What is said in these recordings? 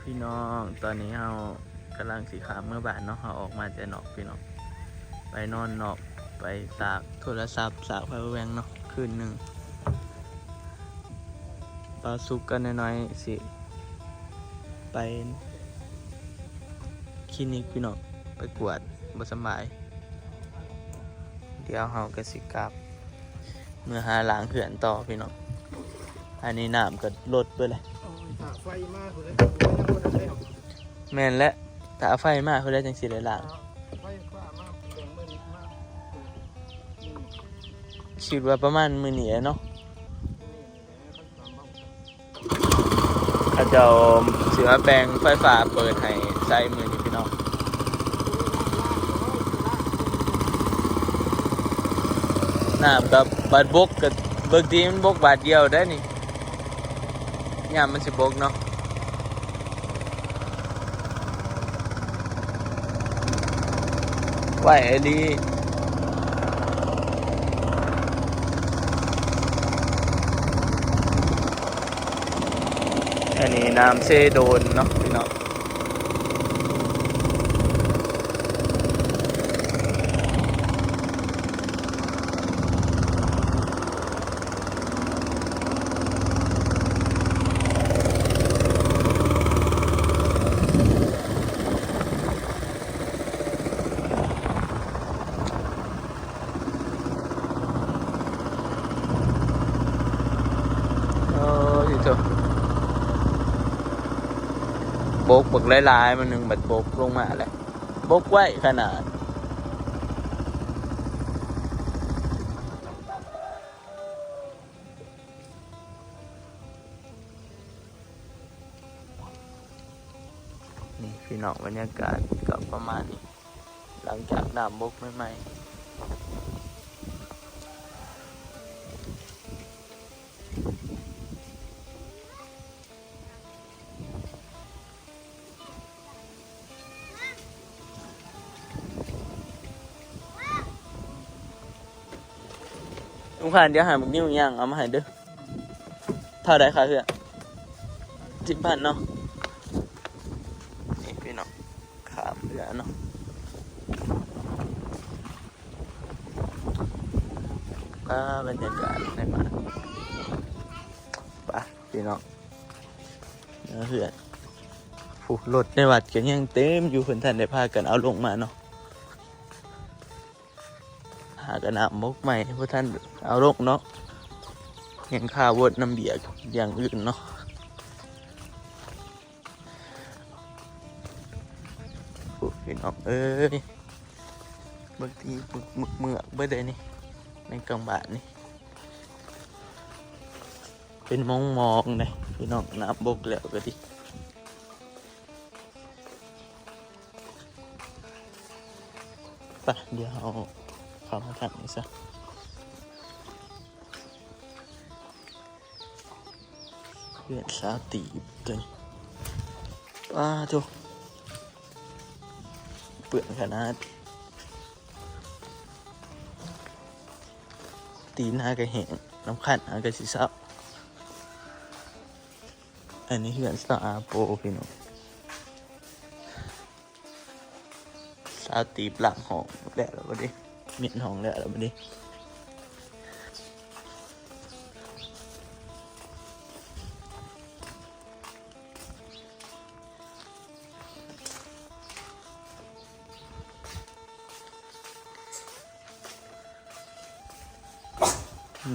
พี่น้องตอนนี้เรากำลังสีขามเมื่อบานเนาะเราออกมาจะนอกพี่น้องไปนอนนอกไปสากโทรศัพท์สากไฟแวงเนาะคืนหนึ่งปลาซุกกันน้อยๆสิไปคลินิกพี่น้องไปกวดบ่สบายเดี๋ยวเราก็สิกลับเมื่อหาล้างเขื่อนต่อพี่น้องอันนี้น้ำก็ลดไปเลยไฟมากเลย แม่นและถ้าไฟมากเขาได้จังสิได้ล้างไฟฟ้ามากแรงมือมากคิดว่าประมาณมื้อนี้เนาะเขาจะสิว่าแปลงไฟฟ้าเปิดให้ใช้มื้อนี้พี่น้องน้ำกับบาดบกกับเบิกดีมันบกบาทเดียวได้นี่ยามมันสิบกเนาะไหวไอ้ลีอันนี้น้ำเซโดนเนาะพี่น้องบกบักหลายๆมันหนึ่งบัดบกลงมาแหละบกไว้ขนาดนี่พี่น้องบรรยากาศก็ประมาณนี้หลังจากน้ำบกใหม่ๆลุงผ่านเดี๋ยวหาหมึกนิ้วย่างเอามาให้เด้อเท่าไรคะเพื่อน10,000เนาะนี่พี่น้องขามเรือเนาะบรรยากาศในมาป่ะพี่น้องเนื้อเพื่อนผูกรถในวัดกันยังเต็มอยู่คนท่านได้พากันเอาลงมาเนาะหากันอาบมกใหม่พวกท่านเอาลงเนาะยังข้าววดน้ำเบียร์อย่างอื่นเนาะพี่น้องเอ้ยบางทีเมือกเบื่อเลยนี่ในกลางบ้านนี่เป็นมองเลยพี่น้องน้ำบกแล้วก็ดิไปเดี๋ยวเอาเข้ามาทางนี้ซะเพื่อนสาวตีบตัวนี้ป้าทุกเปื่อนขนาดตีหน้ากระแหงน้ำขันหากระสีเศร้าอันนี้เพื่อนสาวอาโปพี่น้องสาวตีบหลังห้องแล้วแล้วบ่ดิเมียนห้องแล้วแล้วบ่ดิ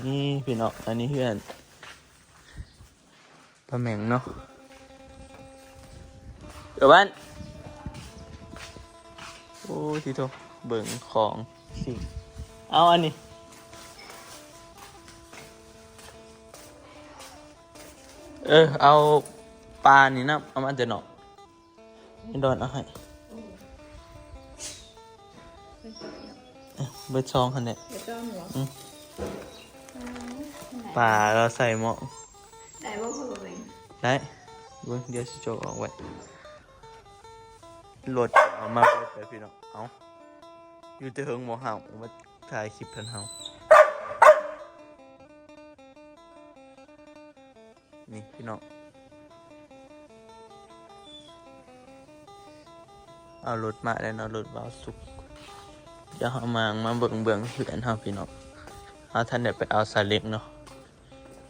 นี่พี่น้องอันนี้เพื่อนปลาแมงเนาะเดี๋ยวบ้านโอ้ทีโตเบิ่งของสิเอาอันนี้เอาปลานี่นะเอามาเดี๋ยวหนอไม่โดนเอาให้เบิดซองคันเนี่ยปลาเราใส่หม้อได้บ่พอเลยได้เดี๋ยวสิโจออกไว้รถเอามาเปิดไปพี่น้องเอาอยู่แต่เฮิงหมอเห่ามาถ่ายคลิปทันเห่านี่พี่น้อง เอารถมาแล้วเนาะรถเบาสุกเดี๋ยวเฮามาเบิ่งเพื่อนเฮาพี่น้องเอาท่านได้ไปเอาซาเล้งเนาะ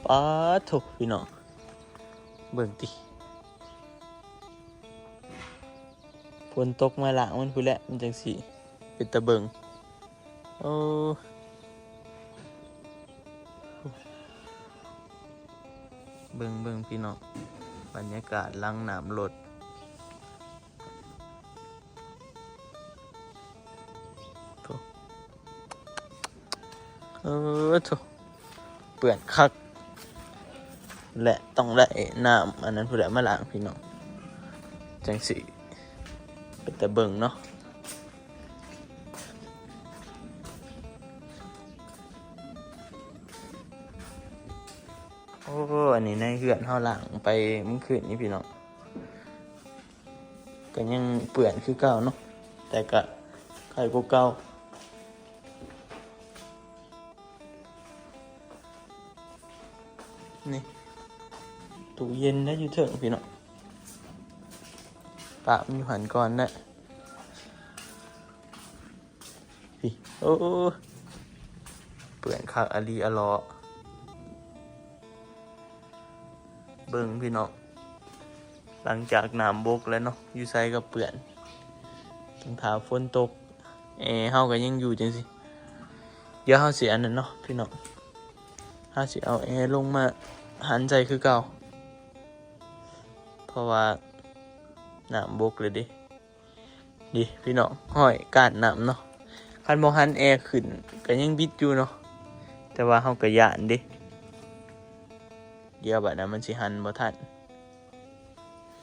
ป๊าดโถพี่น้องเบิ่งติฝนตกมาหลังมันพู้นแหละมันจังสิเป็นตะเบิ่งโอ้เบิ่งพี่น้องบรรยากาศหลังน้ำรถโถโถเปื่อนคักและต้องได้น้ำอันนั้นพู้นแหละมาล้างพี่น้องจังสิเป็นตะเบิ่งเนาะโอ้อันนี้ในเหือนเฮาล้างไปเมื่อคืนนี้พี่น้องก็ยังเปื่อนคือเก่าเนาะแต่ก็ใครก็เก่านี่ตู้เย็นได้อยู่เถิงพี่น้องปะมีหันก่อนนะพี่โอ้เปื่อนคักอลีอลอเบิ่งพี่น้องหลังจากน้ำบกแล้วเนาะอยู่ไซก็เปื่อนต้องถาฝนตกเฮาก็ยังอยู่จังสิเดี๋ยวเฮาสิอันนั้นเนาะพี่น้องเฮาสิเอาลงมาหันใจคือเก่าเพราะว่าน้ำบกเลยดิพี่น้องห้อยก้านน้ำเนาะคันบ่หันขึ้นก็ยังบิดอยู่เนาะแต่ว่าเฮาก็ย้านเด้เดี๋ยวบัดนั้นมันสิหันบ่ทัน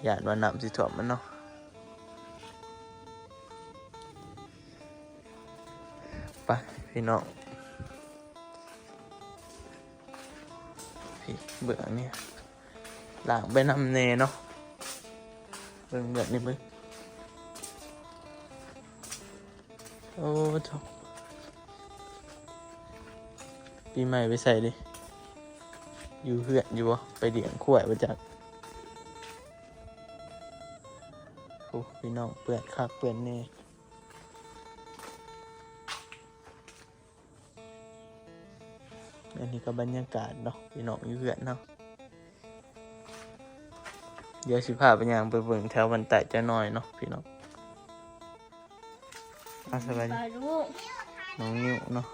ย้านว่าน้ำสิท่วมมันเนาะไปพี่น้องพี่เบื่อเนี่ยล้างไปนำเนเนาะเบิ่งแบบนี้เบิ่งโอ้โถปีใหม่ไปใส่ดิอยู่เหือนอยู่วะไปเลี้ยงขวายมาจากโอ้พี่น้องเปื่อนคักเปื่อนแน่อันนี้ก็บรรยากาศเนาะพี่น้องอยู่เหือนเนาะเดี๋ยวสิพาไปย่างไปเบิ่งแถวบันไดจะน้อยเนาะพี่น้องสบายดีน้องนิ้วเนาะ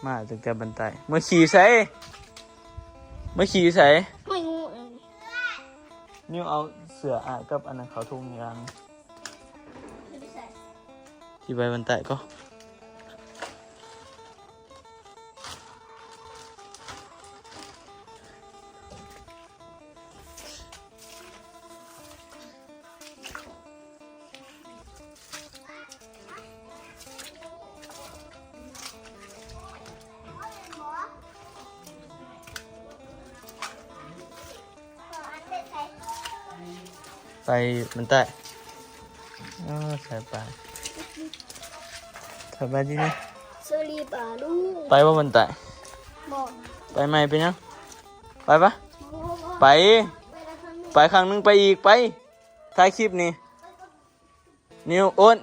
มาตั้งแต่บันไดเมื่อขี่ใส่ไม่งูนิ้วเอาเสือกับอันนั้นเขาทุ่งยางที่ใบบันไดก็ไปมันใต้ใส่ไปสบายดีนะ สลีปาลูก ไปว่ามันใต้ บอก ไปไหมไปยังไปปะไปครั้งนึงไปอีกไปถ่ายคลิปนี่นิวอ้น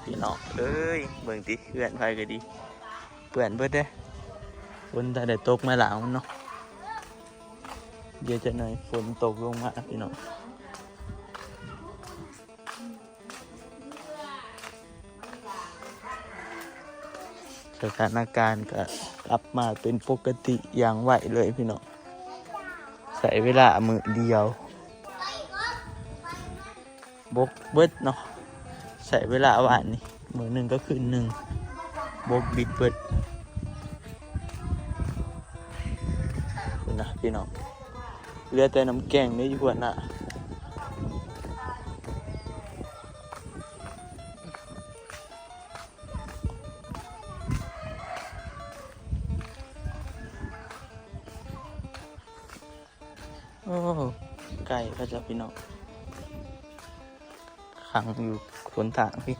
พี่น้องเอ้ยเบิ่งติเพื่อนไปก็ดีเปื่อนเบิดเด้ฝนได้ตกมาหลังมันเนาะเดี๋ยวจะหน่อยฝนตกลงมาพี่น้องสถานการณ์ก็กลับมาเป็นปกติอย่างไวเลยพี่น้องใส่เวลามื้อเดียวบกเบิดเนาะใส่เวลาวันนี้มื้อหนึ่งก็คือหนึ่งบกบิดเบิดนะพี่น้องเหลือแต่น้ำแกงนี่อยู่หัวหน้าโอ้ไก่ก็จะพี่น้องขังอยู่คนทางพี่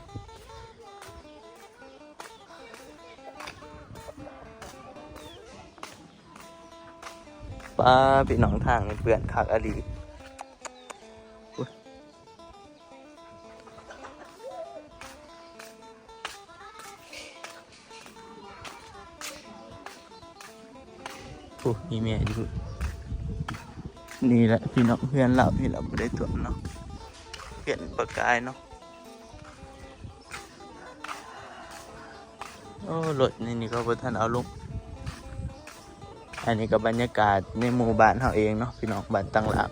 ป้าพี่น้องทางนี่เปื่อนคักอดีอุ๊ยโอ้มีแม่อยู่นี่แหละพี่น้องเพื่อนเราที่เราไม่ได้ถ่วมเนาะเพื่อนประกายเนาะโอ้รถนี่ก็บ่ทันเอาลงอันนี้ก็บรรยากาศในหมู่บ้านเราเองเนาะพี่น้องบ้านตังหลาง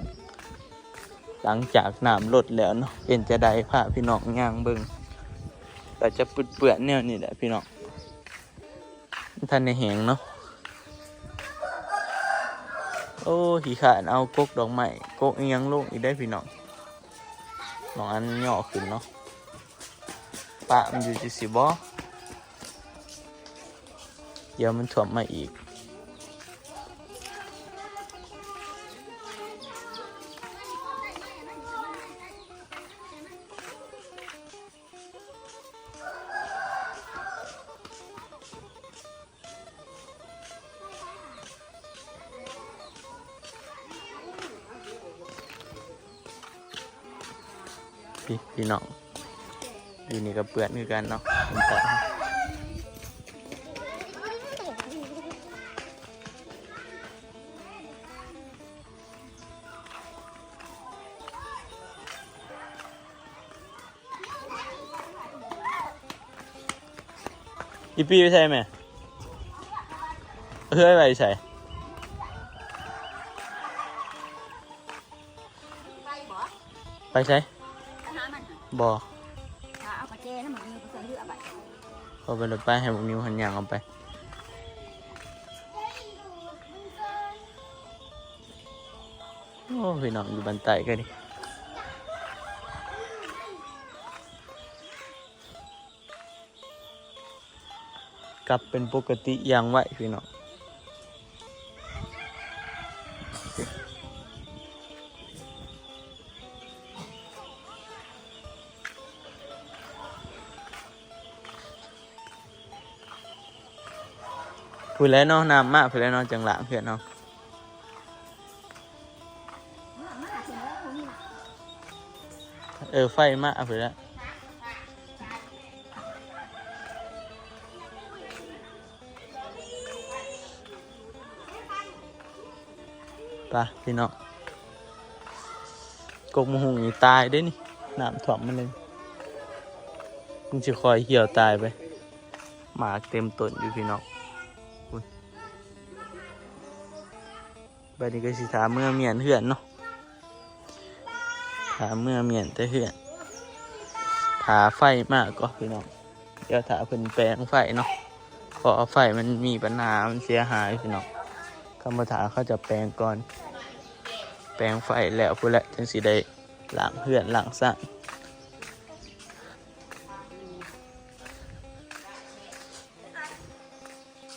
หลังจากน้ำลดแล้วเนาะเป็นจะได้พาพี่น้องย่างเบิ่งก็จะเปื้อนๆแนวนี่แหละพี่น้องท่านในแหงเนาะโอ้ขี้ขานเอากกดอกไม้กกอีหยังลงอีกได้พี่น้องน้องอันย่อขึ้นเนาะปะมันอยู่ที่สิบ่เดี๋ยวมันถ่วมมาอีกพี่น้องอยู่นี่ก็เปื้อนคือกันเนาะผมตัดอีปีไปใช่ไหมเฮ้ยไปใช่ไปใช่บ่เอาปลาเจ้นะมันมีเสือเหือไป พอไปรถไปให้บุกนิ้วหันยางเอาไปโอ้พี่น้องอยู่บันไดก็ดิกลับเป็นปกติอย่างไวพี่น้องพูดแล้วเนาะน้ำมากพูดแล้วเนาะจังหลังเพื่อนเนาะไฟมากพูดแล้วไปพี่น้องกกมะฮุงนี่ตายได้นี่น้ำถ่วมมันเลยมึงจะคอยเหี่ยวตายไปหมากเต็มต้นอยู่พี่น้องบัดนี้ก็สิถามเมื่อเมียนเหือนเนาะถามเมื่อเมียนแต่เหือนถาไฟมากก็พี่น้องเดี๋ยวถาเพิ่นแปลงไฟเนาะเพราะไฟมันมีปัญหามันเสียหายพี่น้องคำว่าถาเขาจะแปลงก่อนแปลงไฟแล้วพูดแล้วจึงสิได้หลังเหือนหลังสร้าง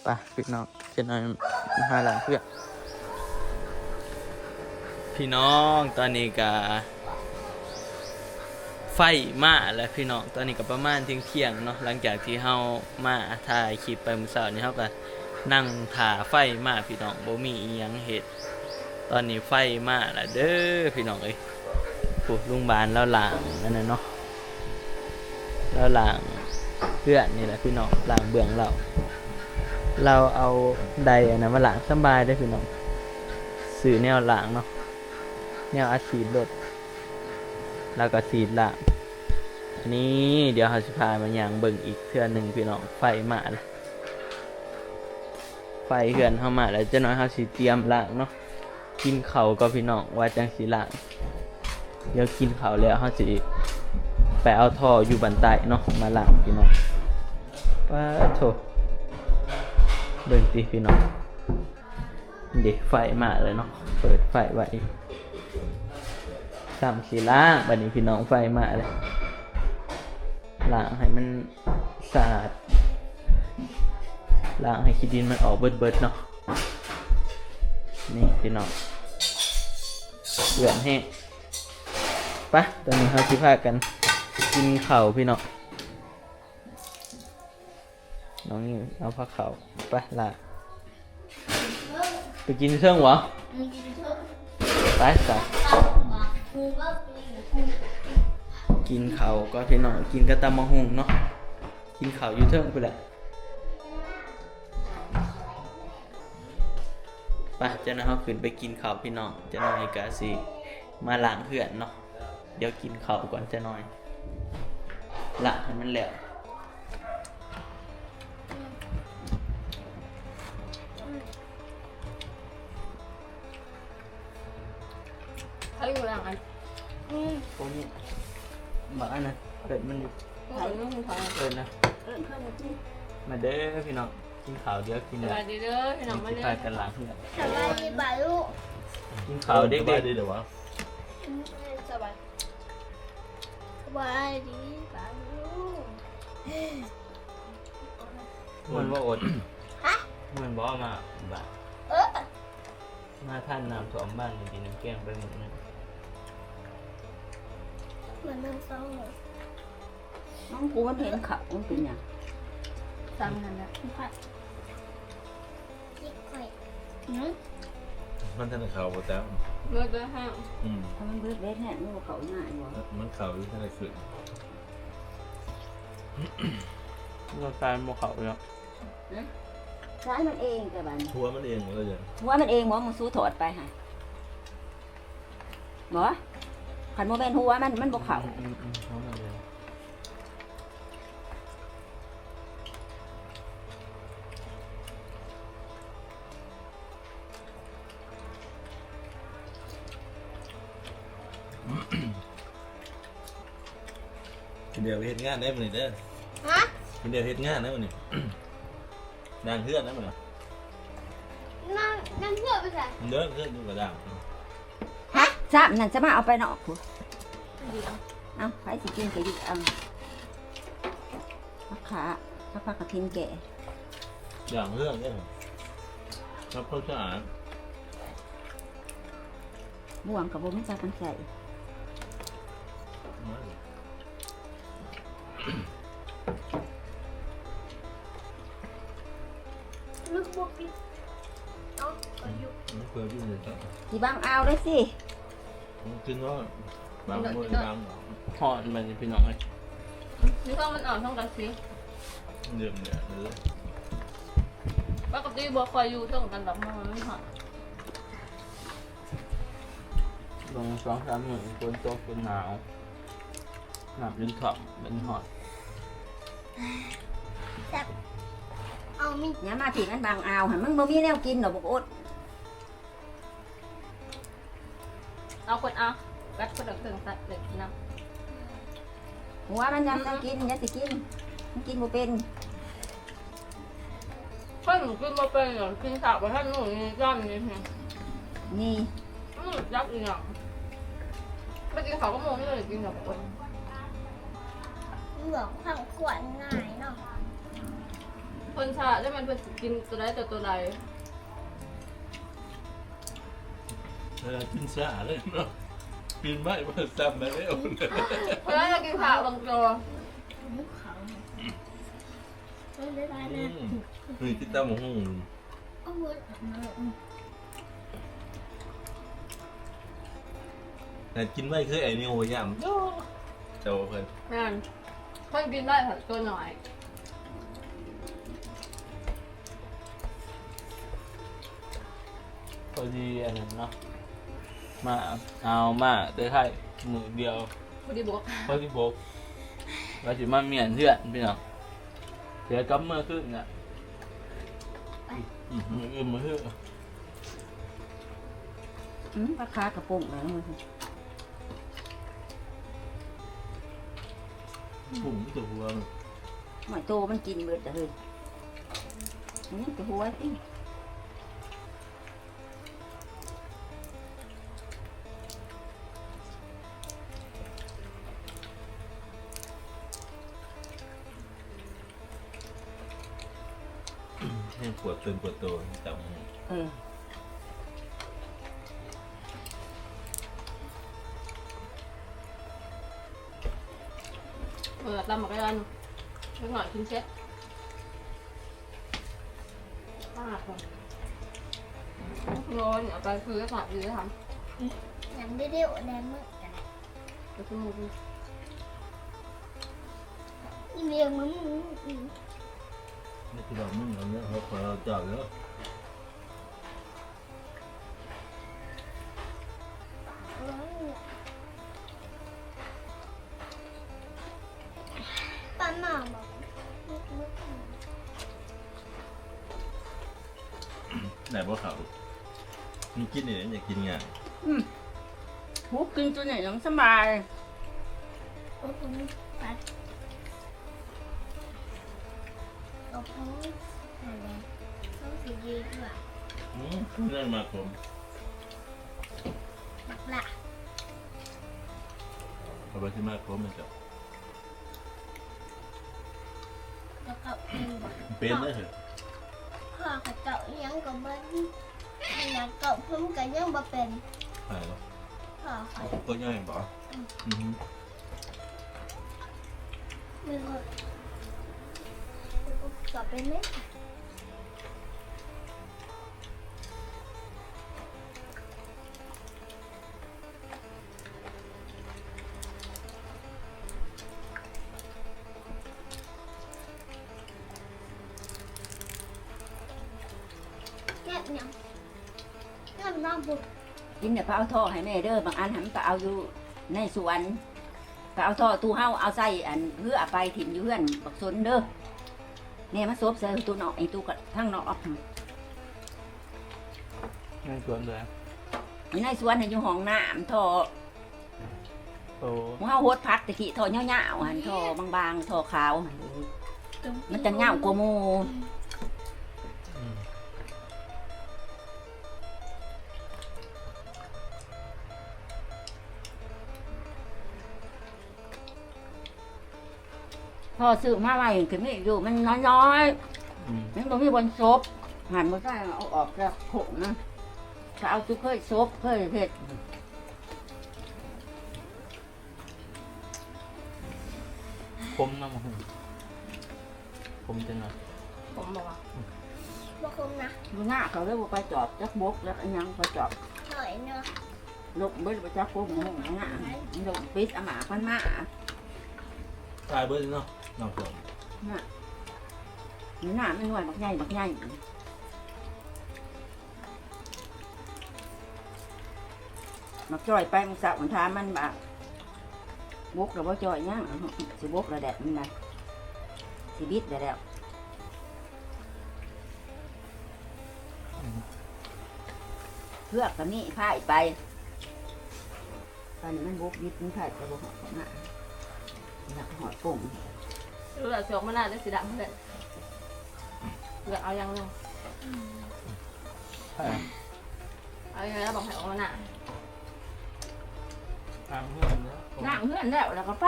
ไปพี่น้องจะนอนหาหลังเพื่อนพี่น้องตอนนี้ก็ไฟมาแล้วพี่น้องตอนนี้ก็ประมาณเที่ยงเนาะหลังจากที่เฮามาถ่ายคลิปไปเมื่อเช้านี้เฮาก็นั่งถ่าไฟมาพี่น้องบ่มีอีหยังเฮ็ดตอนนี้ไฟมาแล้วเด้อพี่น้องเอ้ยปุ๊บลุงบานแล้วล้างนั่นน่ะเนาะแล้วล้างเพื่อนนี่แหละพี่น้องล้างเบื้องเราเอาใดอันนั้นมาล้างสบายได้พี่น้องซื้อแนวล้างเนาะแนวอัดฉีดรถแล้วก็ฉีดล้างอันนี้เดี๋ยวเราจะพามาย่างเบิ่งอีกเทื่อหนึ่งพี่น้องไฟมาแล้วไฟเหือนเข้ามาแล้วจะน้อยเราสิเตรียมล้างเนาะกินข้าวก็พี่น้องว่าจังสิล้างเดี๋ยวกินข้าวแล้วเราสิไปเอาท่ออยู่บันไดเนาะมาล้างพี่น้องป้าโถเบิ่งติพี่น้องเด็กไฟมาเลยเนาะเปิดไฟไว้ทำสีล้างบัดนี้พี่น้องไฟมาเลยล้างให้มันสะอาดล้างให้ขี้ดินมันออกเบิดเนาะนี่พี่น้องเหลืองแห้งปะตอนนี้เขาสิพากันกินข้าวพี่น้องน้องนี่เอาผักข้าวไปล่ะไปกินเครื่องวะ มันกินเถอะ ไปจ้ะ กูก็กิน กินข้าวก็พี่น้องกินกระตำมะฮุงเนาะกินข้าวอยู่เทิงไปแหละไปเจ้าหน้าเขาขึ้นไปกินข้าวพี่น้องเจ้าหน่อยกะสิมาล้างเหือนเนาะเดี๋ยวกินข้าวก่อนเจ้าหน่อยล้างให้มันแล้ว เขาอยู่หลังอัน ตรงนี้บักอันนั้นเปิดมันอยู่ เขาอยู่นู่นเขา เปิดนะ เออเข้ามาที่ มาเด้อพี่น้องกินข้าวเดี๋ยวกิน ส แล้ว บายดีเด้อพี่น้องมา กิน เด้อ ข้าวกันล้างเหือน สบายดีป่ะลูก กินข้าวเด็ก ดีเดี๋ยววะ สบาย สบายดีป่ะลูก ๆมันว่าอด ฮะ มันบอกมาบ้าน เออ มาท่านน้ำท่วมบ้านกินน้ำแกงไปหมดนึง เหมือนน้ำส้มเลย น้องกูมันเห็นเขามันเป็นหยัง สั่งนั่นแหละ ผัดพริกไข่หืม มันทันเข่าหมดแล้ว เมื่อเดือนห้า ถ้ามันเบิดเล็ดแห้งมันบ่เขาง่ายบ่ มันเข่าอยู่ทันขึ้น เราตายโมเขาแล้ว ใช้มันเองแต่บัดนี้ หัวมันเองเลยจ้ะ หัวมันเองบ่มันสู้ถอดไปหะบ่คันบ่แม่นหัวมันบ่เข้า เขามาเลย เดี๋ยวเฮ็ดงานได้มั้ยเด้อ ฮะ เดี๋ยวเฮ็ดงานได้มั้ยนางเพื่อนได้มั้ย นั่งเพื่อไปใส่ เด้อเพื่อนอยู่กับด่าง ฮะซ้ำนั่นจะมาเอาไปนอกพุ ดีเอา เอาไปสิกินก็อยู่เอาผักขาผักกระทินแก่ ด่างเพื่อนได้ครับเขาสะอาด บ่วงกับบ่มีจักมันใส่ ลูกบอกปิดเอาก็อยู่ มันเคยอยู่ในต่อ สิบังเอาได้สิ กินว่าบางมื้อบาง ทอดมันพี่น้องเลย นี่ก็มันออกช่องกระซิบ เดือดเนี่ยหรือ ปกติบัวคอยอยู่ช่องกันแบบมันไม่หอด ลงสองสามหมื่นคนโตคนหนาวหนับยืนขับเป็นหอด เอามี อย่ามาผิดมันบังเอาหั่นมึงบ่มีแนวกินดอกบ่อด เอาคนเอากัดคนเอาเครื่องตัดเด็กนะ หัวมันยังจะกินอย่าสิกินมันกินบ่เป็น เพิ่นกินมาเป็นอย่างกินข้าวไปท่านนู่นนี่ย่อนนี่ นี่ ยับอีกอย่างไม่กินข้าวก็มองไม่เลยกินกับคน เหลืองข้างขวดง่ายเนาะ คนชาได้มันเป็นกินตัวใดตัวใด กินสะอาดเลยเนาะกินไม่ว่าซ้ำไปแล้ว เพราะฉะนั้นเรากินข้าวบางตัว มุกเขาไม่ได้นะ คือที่ตั้มห้อง เอาหมด แต่กินไม่คือไอ้นี่โอ้ยำเจ้าเพิ่น นั่นคนกินได้ผัดตัวหน่อย พอดีอันนั้นเนาะมาเอามาได้ไข่มือเดียว พอดีบวก พอดีโบกว่าสิมาเมียนเพื่อนพี่น้องเสียกับเมื่อขึ้นน่ะมืออื่นมือขึ้น ผักขากระปุกแล้วมึง ผงตัวหัว หอยโตมันกินเบิดเลยอันนี้ก็หัวสิ ให้ปวดตึงปวดตัวจับ เออ ตำหมักกระดานเล็กหน่อยกินเซ็ตมากเลย โง่เนี่ยไปคือก็ถามอยู่จะท ยังไม่ได้โอนแรงมือกัน ำไปคือมู อีเมียมึง นี่คือเราไม่เหมือนเนี่ยเขาขอเราจับแล้ว ป้าหมาบอกมึก ไหนบ่เขามีกินเนี่ยอยากกินไง หูกินตัวไหนน้องสบาย โอ้ผมปัดเอาเขาอะไรเขาสีดีกว่า เรื่องมาผม บักละ เอาไปที่มาผมมันจะ แล้วก็ เป็นได้เหรอ พ่อเขาเจาะยังก็บ่ยังเกาะพุ่มก็ยังบ่เป็น ใช่แล้ว พ่อเขา ก็ย่อยบ่อืม มือเขาก็เป็นไหม แก้ยังแก้น้ำบุก กินเนี่ยก็เอาท่อให้แม่เด้อบางอันหันก็เอาอยู่ในสวนก็เอาท่อตู้เฮาเอาใส่อันเพื่อไปถิ่มอยู่เพื่อนบักสนเด้อเนี่ยมาซบใส่ตู้นอกไอ้ตู้กับทั้งนอก ในสวนเลย อยู่ในสวนให้อยู่ห้องน้ำท่อ โอ้ เฮาโหดพักตะกี้ท่อเงาๆหันท่อบางๆท่อขาว มันจะเงากว่าหมู อืม ท่อซื้อมาไว้คือมีอยู่มันน้อย อืม ๆมันบ่มีบนซบหันบ่ได้เอาออกจากโขงนะถ้าเอาจุเคยซบเคยเฮ็ด ผมน้ำมันผมจังเลย ผมบอกว่า บ่คมนะ บ่ง่าเขาเลยบ่ไปจอบจักบกจักอันหยังไปจอบ หน่อยเนาะ ลกเบิดไปจักบกหงง่าลกปิดอาหมาพันมา ตายเบิดเนาะน้องผม น่ะนี่หน้ามันหน่วยบักใหญ่บักใหญ่มักจ่อยไปมันสาวมันทามันบะบกแล้วบ่จ่อยหยังสิบกแล้วแดดมันน่ะสิบิดได้แล้วเพื่อกกับนี่พายไปตอนนี้มันบกบิดมันพายไปบ่หอดของหน้าอยากหอดปุ่ง รู้แล้วเสียงมันน่าจะสีดำเลยเลือกเอายังนึง ใช่ เอายังไงแล้วบอกให้ออกมาหน้า ตามเพื่อนแล้ว นั่งเพื่อนแล้วก็ไป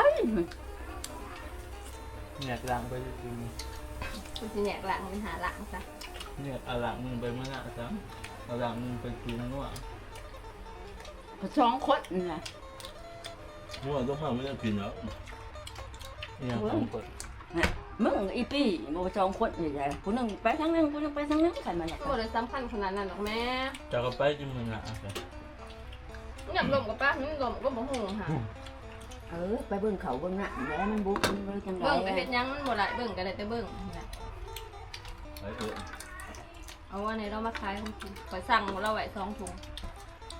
เนี่ยกลางไปจริง คุณจีแหนกหลังเป็นหาหลังซะ เนี่ยเอาหลังมึงไปเมื่อไหร่ซ้ำเอาหลังมึงไปจูนนัว สองคนนี่แหละ มั่วต้องห้ามไม่ได้กินแล้ว เนี่ยต้องกด มึงอีปีบ่สองคนนี่แหละผู้หนึงไปทางนึงผู้หนึงไปทางนึงกันมาเนี่ย ก็บอกเลยสำคัญขนาดนั้นหรอกแม่ จะก็ไปจิ้มมึงอ่ะ อยากลมกับป้านี่ลมก็บอกหงหา ไปเบิ่งเขาเบิ่งหน้าแล้วมันบุกมันเลยจังได๋ เบิ่งไปเฮ็ดยังมันบ่ได้เบิ่งก็ได้แต่เบิ่ง ไปเถอะ เอาว่าในเรามาขายของกินข่อยสั่งเราไว้2 ถุง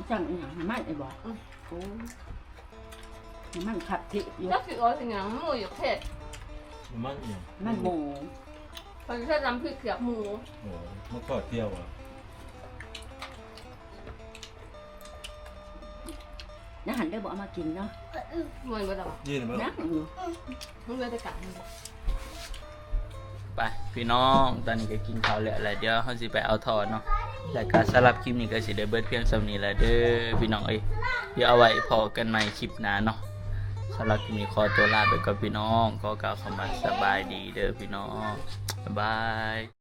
จังอีหยังมันไอ้บ่โอ้มันขับทิอยู่ จักสิเอาสิหยังหมูอยู่เทศ มันอย่าง มันหมู ข่อยแค่จำพริกเขือกหมู โอ้มันก็เที่ยวอ่ะ นะหันได้บ่เอามากินเนาะ เหมือนบ่ดอก ยืนมา นะอยู่ มันเลยแต่กะ ไปพี่น้องตอนนี้ก็กินข้าวแล้วเดี๋ยวเขาสิไปเอาทอดเนาะรายการสำหรับคลิปนี้ก็สิได้เบิดเพียงสำนี้แล้วเด้อพี่น้องเอ้ยเดี๋ยวเอาไว้พอกันใหม่คลิปหน้าเนาะสำหรับคลิปนี้ขอตัวลาไปก่อนพี่น้องขอกล่าวคำว่าสบายดีเด้อพี่น้องบ๊ายบาย